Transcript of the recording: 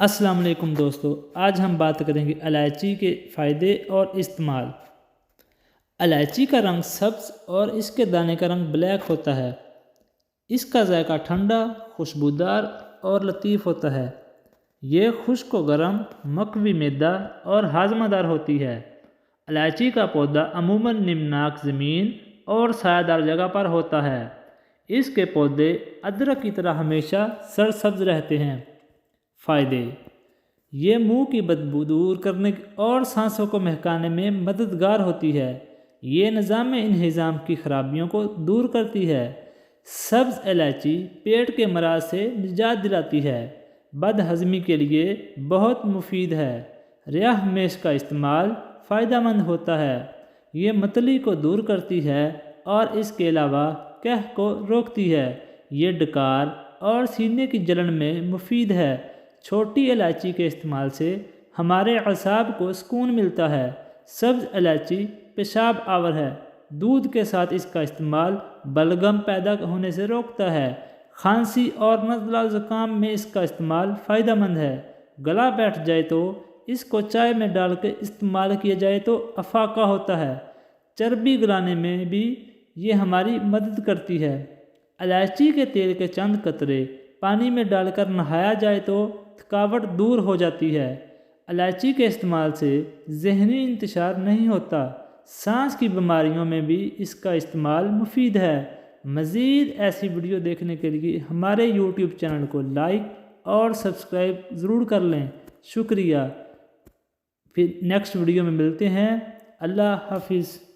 السلام علیکم دوستو، آج ہم بات کریں گے الائچی کے فائدے اور استعمال۔ الائچی کا رنگ سبز اور اس کے دانے کا رنگ بلیک ہوتا ہے۔ اس کا ذائقہ ٹھنڈا، خوشبودار اور لطیف ہوتا ہے۔ یہ خشک و گرم، مقوی معدہ اور ہاضمہ دار ہوتی ہے۔ الائچی کا پودا عموماً نمناک زمین اور سایہ دار جگہ پر ہوتا ہے۔ اس کے پودے ادرک کی طرح ہمیشہ سرسبز رہتے ہیں۔ فائدے: یہ منہ کی بدبو دور کرنے اور سانسوں کو مہکانے میں مددگار ہوتی ہے۔ یہ نظام انہضام کی خرابیوں کو دور کرتی ہے۔ سبز الائچی پیٹ کے امراض سے نجات دلاتی ہے۔ بد ہضمی کے لیے بہت مفید ہے۔ ریحان میش کا استعمال فائدہ مند ہوتا ہے۔ یہ متلی کو دور کرتی ہے اور اس کے علاوہ قح کو روکتی ہے۔ یہ ڈکار اور سینے کی جلن میں مفید ہے۔ چھوٹی الائچی کے استعمال سے ہمارے اعصاب کو سکون ملتا ہے۔ سبز الائچی پیشاب آور ہے۔ دودھ کے ساتھ اس کا استعمال بلغم پیدا ہونے سے روکتا ہے۔ کھانسی اور نزلہ زکام میں اس کا استعمال فائدہ مند ہے۔ گلا بیٹھ جائے تو اس کو چائے میں ڈال کے استعمال کیا جائے تو افاقہ ہوتا ہے۔ چربی گلانے میں بھی یہ ہماری مدد کرتی ہے۔ الائچی کے تیل کے چند قطرے پانی میں ڈال کر نہایا جائے تو تھکاوٹ دور ہو جاتی ہے۔ الائچی کے استعمال سے ذہنی انتشار نہیں ہوتا۔ سانس کی بیماریوں میں بھی اس کا استعمال مفید ہے۔ مزید ایسی ویڈیو دیکھنے کے لیے ہمارے یوٹیوب چینل کو لائک اور سبسکرائب ضرور کر لیں۔ شکریہ۔ پھر نیکسٹ ویڈیو میں ملتے ہیں۔ اللہ حافظ۔